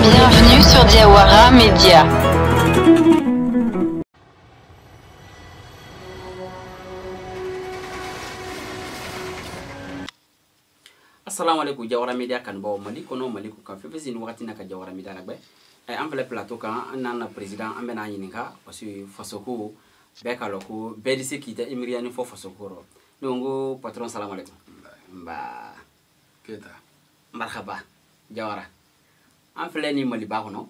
Bienvenue sur Diawara Media. Assalamu alaikum Diawara Media kan bawo mali kono mali ko kan fefe sin wakati na ka Diawara Media lagbe am fele plateau kan nana président am bena yininka parce que fasoko be kala ko be dise kita imriani fo fasoko ro dongo patron salam alaikum ba keta marhaba Diawara am fele ni mali ba kono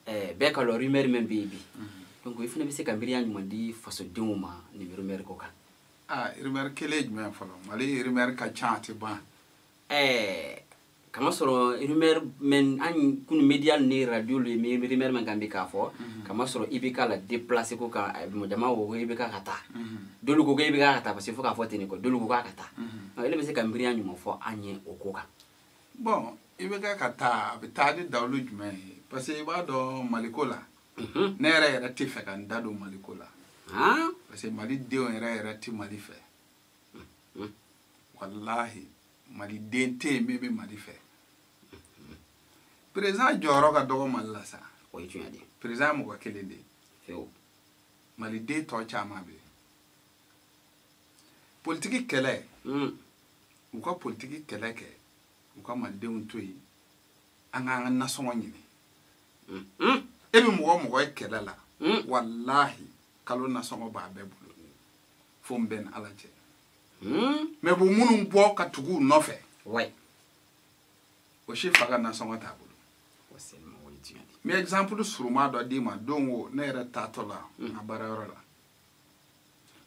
be kala rumeur men bibi donc il faut ne se ka miriani mandi faso dinguma ni rumeur ko kan rumeur kelej men folo mali rumeur ka chante ba kama soro rumeur men an kun media ni radio le rumeur men gambi ka fo kama soro ibika la déplacer ko ka mo jama wo ibika kata dolu ko ibika kata parce que faut ka fo teni ko dolu ko kata ele be se kambiri anyu mo fo anye okoka bon ibika kata bitadi dawlu jume parce que ba do malikola nere era ti fe kan dado malikola parce que mali de era ti mali fe wallahi mali dente mebe mali fe président joro ka dogo malla sa o yitu yadi président mo ko kelende feo mali de to chama be politique kele u ko politique kele ke u ko mali de untoyi anga na so nyini ebi mo kele la wallahi kalo na so ba be bulu fo ben alaje mais bu munun bo ka tugu no fe ouais o shi faga na so ta bulu o selma o yitu yadi mi exemple suruma do di ma donwo na era tatola abarara la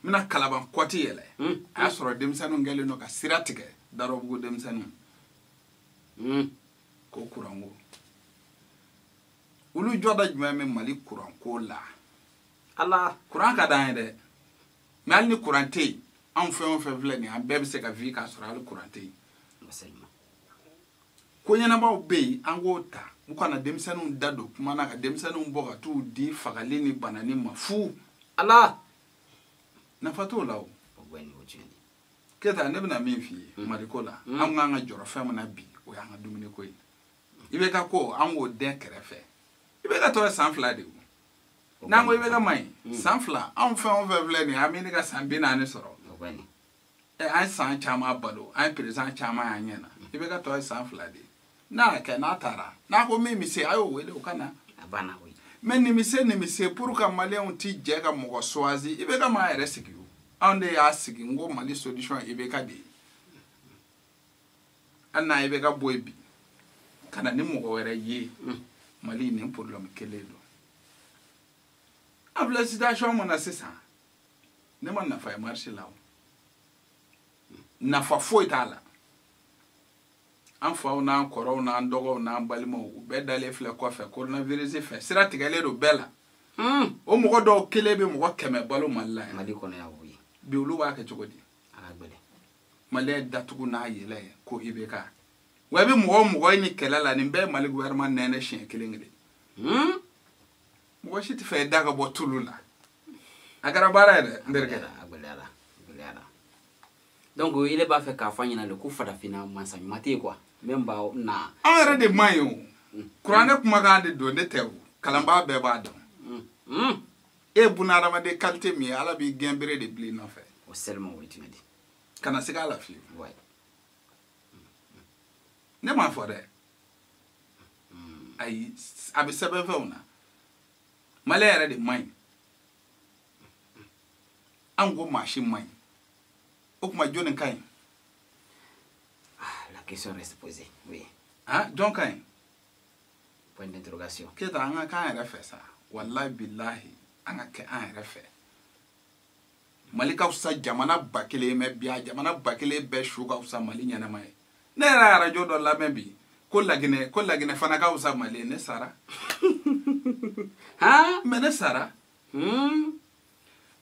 mina kalaban kwati yele a soro demsanu ngele no ka siratike daro bugo demsanu ko kurango ulu joda jmame mali kuran ko la Allah kuran ka dan de mal ni kurante an fe vle ni an bebe se ka vi ka soro al kurante o selma ko nyana ba be an go ta mu kana demsanu dado kuma na ka demsanu boga tu di fagali ni banani mafu Allah na fato lawo ogweni o jeni keta ne bina min fi marikola an nga joro fem na bi o ya nga dumini ko ibe ka ko an wo den kerefe ibe ka to sanfla de na ngo ibe ka mai sanfla an fe on vle ni amini ka sambi na ne soro ogweni an san chama balo an president chama anyena ibe ka to sanfla de na ke na tara na ko mi se ayo wele o kana abana wi men ni mi se pour ka malien ti je ka mo soazi ibe ka ma resiki ande ya sigi ngo mali solution ibe ka de anna ibe ka boybi kana ni mo were ye mali ni problem kelelo abla situation mo na sesa ne man na fa marché lawo na fa foi tala an fa na koro na ndogo na balimo be dale fle ko fe coronavirus fe sira tigale do bela o mo do kelebe mo keme balo malla mali kono ya wi bi ulu ba ka chogodi agbele male datugu na yele ko ibeka wabi mo ni kelala ni be mali gouvernement nene chien kelengede mo shiti fe daga bo tulula agara barade nderke agbele ala donc il est pas fait ka fanya na le ku fada fina mansa mate quoi même ba na awere de mayo kurane kuma ga de do ne tewu kalamba be ba do e bunara ma de qualité mi ala bi gembere de bli no fe o seulement o yitu yadi kana siga la fi ouais ne ma fo de ay abi sebe feuna malere de may ango machine may o kuma jonen kay la question reste posée oui donc kay point d'interrogation keta anga kan refe sa wallahi billahi anga ke an refe malika usa jamana bakele me bia jamana bakele be shuga usa mali nyana mai ne ra radio do la membi ko lagine fana ka usa mali ne sara mene sara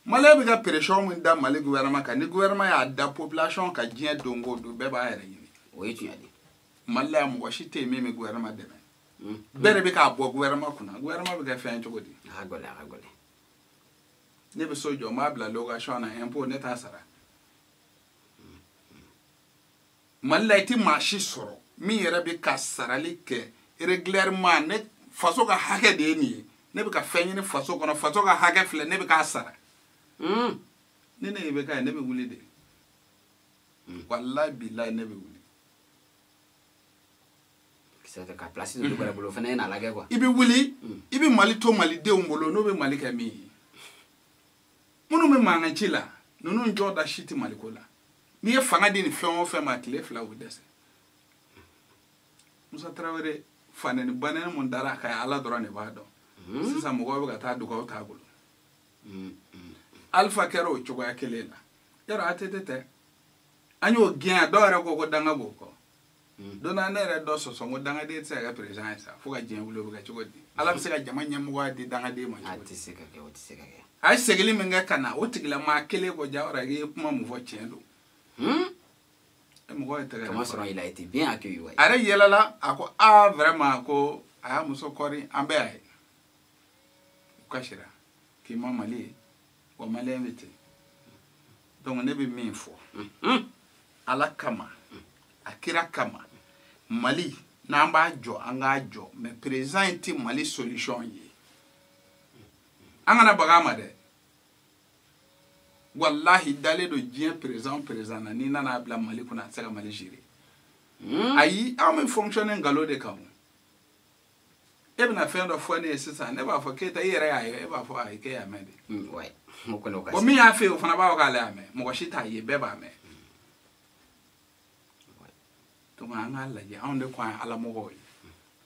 mali bi ga pression mun da mali gouvernement ka ni gouvernement ya da population ka jien dongo do be ba yere yini o yitu yadi mali am ko shite me gouvernement de bere bi ka bo gouvernement kuna gouvernement bi ga fe chogodi agole ne be sojo ma bla location na impôt ne ta sara mali ti machi soro mi yere bi ka sarali ke régulièrement ne faso ka hakɛ de ni ne be ka fɛn ɲini faso kɔnɔ faso ka hakɛ filɛ ne be ka sara ne ne be ka ne be wuli de wallahi billahi ne be wuli c'est ka place de ko bolo fana na lagɛ quoi ibi wuli ibi mali to mali de umbolo no be mali ka mi munu me mangan ci la nunu njoda shiti mali ko la ni ye fanga di ni fɛn o fɛn ma tile fila o dɛsɛ Musa Traoré fanani banen mun dara ka ala dɔrɔn ne b'a dɔn sisan mɔgɔw bɛ ka taa dugawu t'a bolo Alpha kɛra o cogoya kelen na yɔrɔ ATT tɛ an y'o gɛn dɔw yɛrɛ ko danga b'o kɔ don na ne yɛrɛ dɔ sɔsɔ ko dangaden tɛ se ka kɛ président ye sa fo ka diɲɛ wuli o bɛ kɛ cogo di ala bɛ se ka jama ɲɛmɔgɔya di dangaden ma cogo di a tɛ se ka kɛ o tɛ se ka kɛ a ye segili min kɛ ka na o tigilamaa kelen ko Jawara i ye kuma mun fɔ tiɲɛ don mɔgɔ ye tɛgɛ comment sera il a été bien accueilli ouais are yɛlɛla a ko a vraiment ko a y'a muso kɔri an bɛɛ y'a ye u kasira k'i ma Mali ye wa maliyɛn bɛ ten donc ne bɛ min fɔ ala kama a kira kama Mali n'an b'a jɔ an k'a jɔ mais président in tɛ Mali solution ye an kana baga ma dɛ wallahi dalen do diɲɛ président na ni nana bila Mali kunna a tɛ se ka Mali gérer ayi an bɛ fonctionner ngalon de kan e bɛna fɛn dɔ fɔ ne ye sisan ne b'a fɔ Keyita i yɛrɛ y'a ye e b'a fɔ ayi k'e y'a mɛn de ouais mo ko no ka bon min y'a fɛ o fana b'a fɔ k'ale y'a mɛn mɔgɔ si t'a ye bɛɛ b'a mɛn donc an k'a lajɛ anw de ko an ye alamɔgɔw ye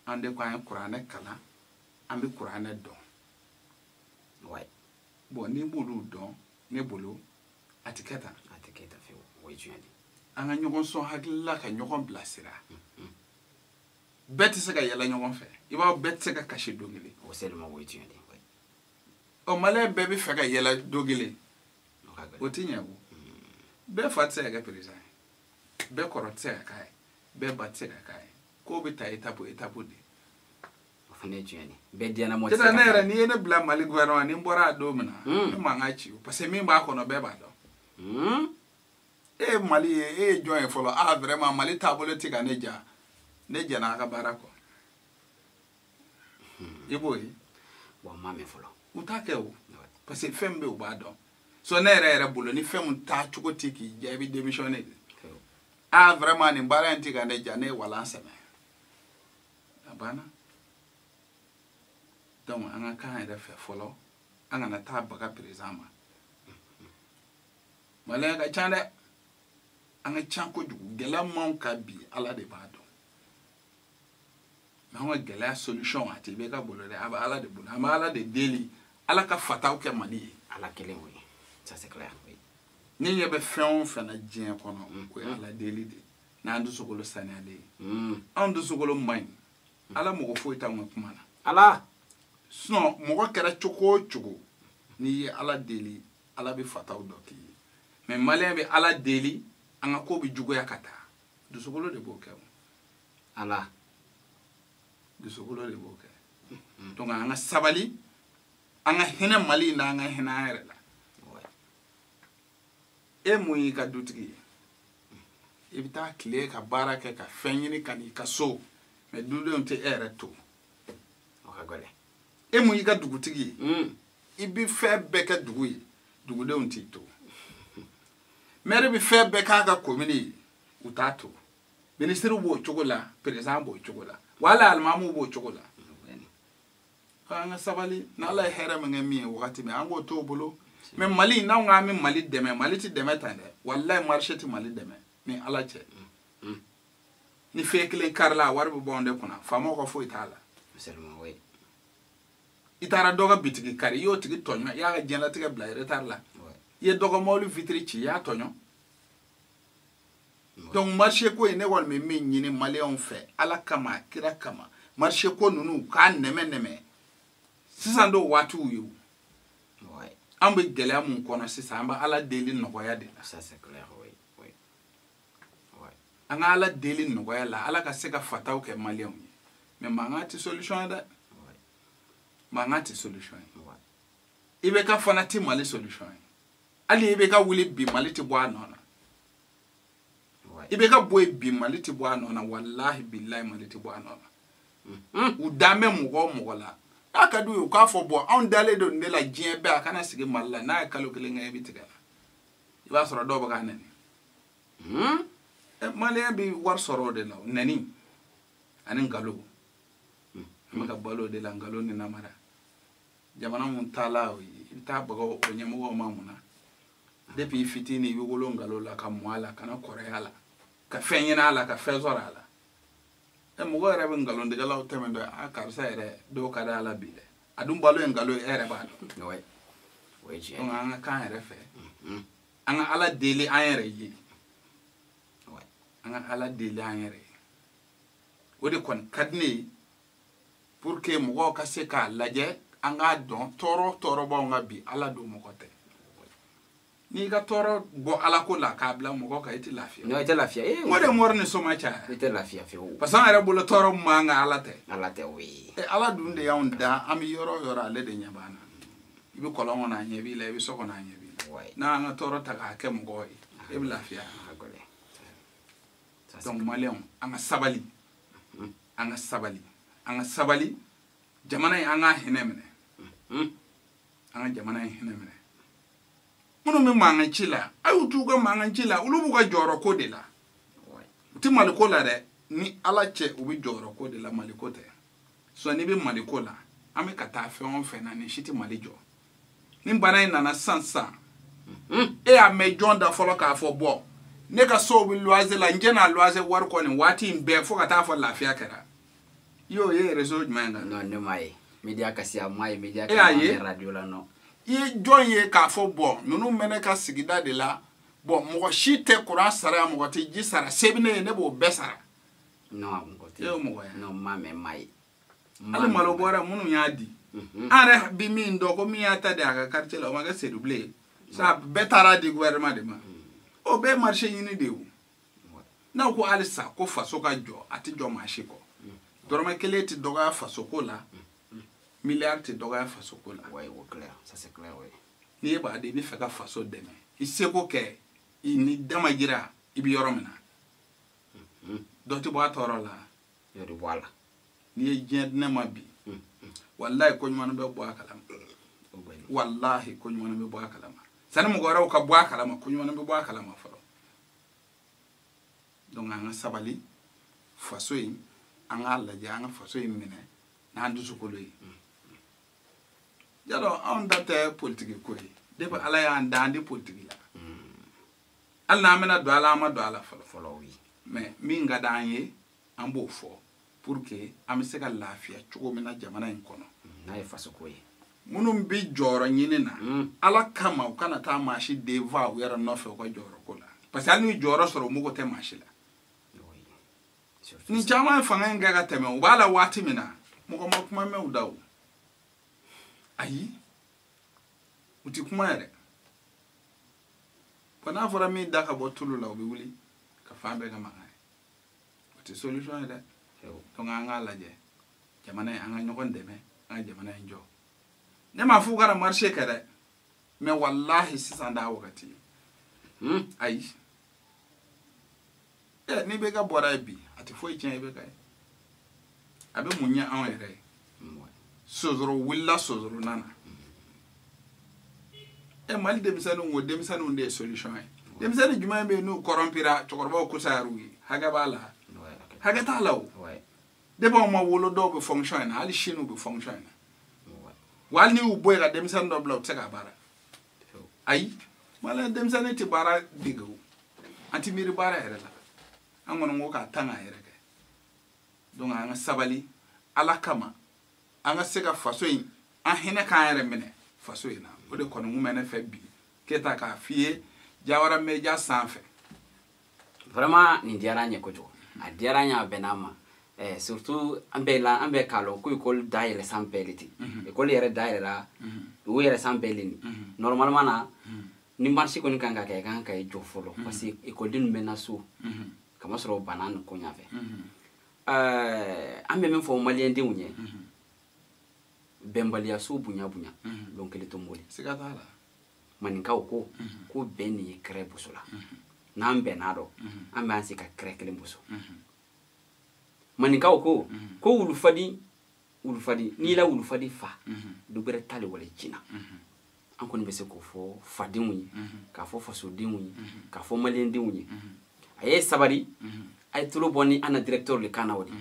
an de ko an ye kuranɛ kalan an bɛ kuranɛ dɔn ouais bon ni b'olu dɔn ne bolo a tɛ kɛ tan a tɛ kɛ tan fiyewu o ye tiɲɛ de an ka ɲɔgɔn sɔn hakilila ka ɲɔgɔn bilasira bɛɛ tɛ se ka yɛlɛ ɲɔgɔn fɛ i b'a bɛɛ tɛ se ka kasi don kelen o seulement o ye tiɲɛ de ɔ maliyɛn bɛɛ bɛ fɛ ka yɛlɛ don kelen o tɛ ɲɛ o bɛɛ fa tɛ se ka kɛ président ye bɛɛ kɔrɔ tɛ se ka k'a ye bɛɛ ba tɛ se ka k'a ye k'o bɛ taa étape de o fana ye tiɲɛ de bɛɛ diɲɛna mɔ sisan ne yɛrɛ n'i ye ne bila Mali gouvernement ni n bɔra a don min na ne man ka ci o parce que min b'a kɔnɔ bɛɛ b'a dɔn e ye Mali ye e ye jɔn ye fɔlɔ vraiment Mali taabolo tɛ ka ne ja ne jɛna a ka baara kɔ i b'o ye bon n m'a mɛn fɔlɔ u t'a kɛ o parce que fɛn min bɛ yen u b'a dɔn so ne yɛrɛ bolo ni fɛn min taa cogo tɛ k'i ja i bɛ démissionner de vraiment nin baara in tɛ ka ne ja ne ye walan sɛmɛ a banna donc an ka kan yɛrɛ fɛ fɔlɔ an kana taa baga président ma maliyɛn ka ca dɛ an ka ca kojugu gɛlɛya m'anw ka bi ala de b'a dɔn mais an ka gɛlɛya solution a tɛ bɛɛ ka bolo dɛ a bɛ ala de bolo an bɛ ala de deli ala ka fataw kɛ Mali ye ala kelen o ye ça c'est clair oui ni ɲɛ bɛ fɛn o fɛn na diɲɛ kɔnɔ o ye ala deli de n'an dusukolo saniyalen ye anw dusukolo man ɲi ala mɔgɔ foyi t'anw ka kuma na ala sinon mɔgɔ kɛra cogo o cogo n'i ye ala deli ala bɛ fataw dɔ k'i ye mais maliyɛn bɛ ala deli an ka ko bɛ juguya ka taa dusukolo de b'o kɛ o ala dusukolo de b'o kɛ donc an ka sabali an ka hinɛ Mali in na an ka hinɛ an yɛrɛ la e mun y'i ka dutigi ye i bɛ taa tile ka baara kɛ ka fɛn ɲini ka n'i ka so mais dudenw tɛ e yɛrɛ to o ka gɛlɛn e mun y'i ka dugutigi ye i bɛ fɛn bɛɛ kɛ dugu ye dugudenw t'i to maire bɛ fɛn bɛɛ k'a ka commune ye u t'a to ministre b'o cogo la président b'o cogo la wa hali alimamuw b'o cogo la an ka sabali n'ala ye hɛrɛ min kɛ min ye wagati min an k'o t'o bolo mais Mali n'anw k'an bɛ Mali dɛmɛ Mali tɛ dɛmɛ tan dɛ walayi marché tɛ Mali dɛmɛ ni ala cɛ ni fɛn kelen karila a wari bɛ bɔ anw de kunna faamaw ka foyi t'a la i taara dɔ ka bitigi kari i y'o tigi tɔɲɔ i y'a ka diɲɛlatigɛ bila retard la i ye dɔ ka mobili vitre ci i y'a tɔɲɔ donc marché ko in ne kɔni bɛ min ɲini maliyɛnw fɛ ala kama kira kama marché ko ninnu k'a nɛmɛ sisan dɔw waatiw ye o an bɛ gɛlɛya mun kɔnɔ sisan an bɛ ala deli nɔgɔya de la an ka ala deli nɔgɔya la ala ka se ka fataw kɛ maliyɛnw ye mais mankan tɛ solution ye dɛ mankan tɛ solution ye i bɛ ka fana tɛ Mali solution ye hali i bɛ ka wuli bi Mali tɛ bɔ a nɔ na i bɛ ka bɔ yen bi Mali tɛ bɔ a nɔ na walahi bilahi Mali tɛ bɔ a nɔ na u dame mɔgɔ la a ka du u k'a fɔ bɔ anw dalen don ne la diɲɛ bɛɛ a kana sigi Mali la n'a ye kalo kelen kɛ i bɛ tigɛ la i b'a sɔrɔ dɔw bɛ k'a nɛni maliyɛn bɛ wari sɔrɔ o de la nɛni ani nkalon an bɛ ka balo o de la nkalon ni namara jamana mun taala i bɛ taa baga o ɲɛmɔgɔw ma mun na depuis fitini i bɛ wolo nkalon la ka mɔ a la kana kɔrɔya la ka fɛn ɲini a la ka fɛn sɔrɔ a la mɔgɔ yɛrɛ bɛ nkalontigɛlaw tɛmɛ dɔ a karisa yɛrɛ dɔw ka di ala bi dɛ a dun balo ye nkalon ye e yɛrɛ b'a dɔn donc an ka kan yɛrɛ fɛ an ka ala deli an yɛrɛ ye an ka ala deli an yɛrɛ ye o de kɔni ka di ne ye pour que mɔgɔw ka se k'a lajɛ an k'a dɔn tɔɔrɔ b'anw ka bi ala don mɔgɔ tɛ n'i ka tɔɔrɔ bɔ ala ko la k'a bila mɔgɔ kan i tɛ lafiya non i tɛ lafiya o de mɔri ni soma caya i tɛ lafiya fiyewu parce que an yɛrɛ bolo tɔɔrɔ min b'an kan ala tɛ oui ala dun de y'anw da an bɛ yɔrɔ o yɔrɔ ale de ɲɛ b'an na i bɛ kɔlɔn kɔnɔ a ɲɛ b'i la i bɛ so kɔnɔ a ɲɛ b'i la n'an ka tɔɔrɔ ta k'a kɛ mɔgɔw ye e bɛ lafiya donc maliyɛnw an ka sabali an ka sabali an ka sabali jamana in an ka hinɛ minɛ an ka jamana in hinɛ minɛ minnu bɛ mankan ci la a y'u t'u ka mankan ci la olu b'u ka jɔyɔrɔ ko de la u tɛ maliko la dɛ ni ala cɛ u bɛ jɔyɔrɔ ko de la maliko tɛ so n'i bɛ maliko la an bɛ ka taa fɛn o fɛn na ni si tɛ mali jɔ ni bana in nana sisan e y'a mɛn jɔn da fɔlɔ k'a fɔ bɔ ne ka so bɛ luwanze la n jɛ n'a luwanze wari kɔni waati in bɛɛ fo ka taa fɔ lafiya kɛra i y'o ye réseau jumɛn kan non ne m'a ye media kasi a m'a ye media kasi a radio la non i ye jɔn ye k'a fɔ bɔ ninnu bɛ ne ka sigida de la bɔn mɔgɔ si tɛ kuran sara mɔgɔ tɛ ji sara se bɛ ne ye ne b'o bɛɛ sara non mɔgɔ tɛ e y'o mɔgɔ ye non m'a mɛn m'a ye hali malo bɔra minnu y'a di an yɛrɛ bɛ min dɔn ko min y'a ta di a ka quartier la o ma kɛ sedubilen ye sa bɛɛ taara di gouvernement de ma o bɛɛ ye marché ɲini de ye o n'aw ko halisa ko faso ka jɔ a tɛ jɔ maa si kɔ dɔrɔmɛ kelen tɛ dɔgɔya faso ko la miliyari tɛ dɔgɔya faso ko la n'i ye b'a di i bɛ fɛ ka faso dɛmɛ i seko kɛ i ni dama jira i bɛ yɔrɔ min na dɔ tɛ bɔ a tɔɔrɔ la n'i ye diɲɛ di ne ma bi walahi ko ɲuman bɛ bɔ a kalama walahi ko ɲuman bɛ bɔ a kalama sani mɔgɔ wɛrɛw ka bɔ a kalama ko ɲuman bɛ bɔ a kalama fɔlɔ donc an ka sabali faso in an k'a lajɛ an ka faso in minɛ n'an dusukolo ye yadɔ anw da tɛ politiki ko ye depuis ala y'an da an di politiki la hali n'an bɛna don a la an ma don a la fɔlɔ mais min ka d'an ye an b'o fɔ pour que an bɛ se ka lafiya cogo min na jamana in kɔnɔ n'a ye faso ko ye minnu bɛ jɔyɔrɔ ɲini na ala kama u kana taa maa si devoir u yɛrɛ nɔfɛ u ka jɔyɔrɔ ko la parce que hali n'u jɔyɔrɔ sɔrɔ u mago tɛ maa si la ni caman ye fanga in kɛ ka tɛmɛ u b'a la waati min na mɔgɔ ma kuma mɛn u da o ayi u ti kuma yɛrɛ bɔn n'a fɔra min da ka bɔ tulu la u bɛ wuli ka fan bɛɛ ka mankan ye o tɛ solution ye dɛ donc an k'a lajɛ jamana in an ka ɲɔgɔn dɛmɛ an ka jamana in jɔ ne m'a fɔ u kana marché kɛ dɛ mais wallahi sisan da wagati ayi n'i bɛ ka bɔra ye bi a tɛ foyi tiɲɛ i bɛ ka ye a bɛ mun ɲɛ anw yɛrɛ ye sozoro wulila sozoro nana mali denmisɛnninw ko denmisɛnninw de ye solution ye denmisɛnnin jumɛn bɛ yen n'u kɔrɔmpira cɛkɔrɔbaw kusayar'u ye hakɛ b'a la hakɛ t'a la o depuis anw ma wolo dɔw bɛ fonction in na hali sini u bɛ fonction in na wa hali n'i y'u bɔ yen ka denmisɛnnin dɔ bila u tɛ se k'a baara ayi maliyɛn denmisɛnnin tɛ baara dege o an tɛ miiri baara yɛrɛ la an kɔni ko k'a tan k'a yɛrɛ kɛ donc an ka sabali ala kama an ka se ka faso in an hinɛ k'an yɛrɛ minɛ faso in na o de kɔni kun bɛ ne fɛ bi keta k'a f'i ye Jawara Media sanfɛ vraiment nin diyara n ye kojugu a diyara n ye a bɛnn'a ma surtout an bɛ k'a lɔn ko école dayɛlɛ san bɛɛ le ten école yɛrɛ dayɛlɛla o yɛrɛ san bɛɛ le nin normalement na ni marché kɔni kan ka kɛ kan ka jɔ fɔlɔ parce que écoleden bɛ na so kamasɔrɔ bana nin ko ɲafɛ an bɛ min fɔ maliyɛn denw ye bɛnbaliya so bonya donc kelen to mɔli siga t'a la maninkaw ko ko bɛn nin ye kɛrɛ boso la n'an bɛnn'a dɔ an b'an se ka kɛrɛ kelen boso maninkaw ko ko wulufadi ni la wulufadi fa du bere tali wala jina an koni be se ko fo fadinwu yi ka fo fasodinwu yi ka fo malendinwu yi aye sabari ay tulo boni ana directeur le kana wodi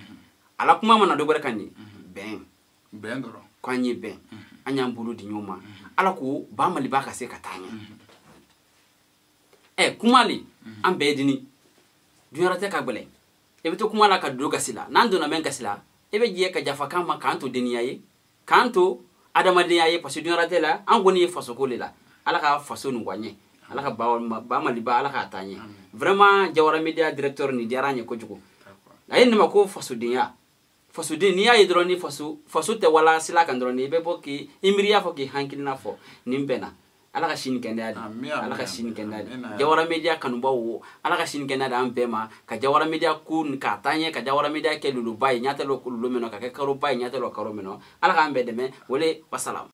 ala kuma mana do bere kanni ben doro ko anyi ben anya mbulu di nyoma ala ko ba mali ba ka se katanya kumali an be dini dunyarate ka gbele e be to kumala ka do gasila nando na men gasila e be je ka jafa kama kanto deniyaye kanto adamadiyaye parce que dunyarate la an goni faso ko le la ala ka faso nu wanye ala ka ba mali ba ala ka tanye vraiment Jawara Media directeur ni diaranye ko jugo ayen ma ko faso dinya faso dinya ye droni faso te wala sila kan droni be boki imriya fo ki hankilina fo nimbena ala ka shin kenda adi ala ka shin kenda adi Jawara Media kanuba wo ala ka shin kenda am bema ka Jawara Media kun ka tanye ka Jawara Media ke lulu bay nyata lo lulu meno ka ke karo bay nyata lo karo meno ala ka ambe deme wole wassalam.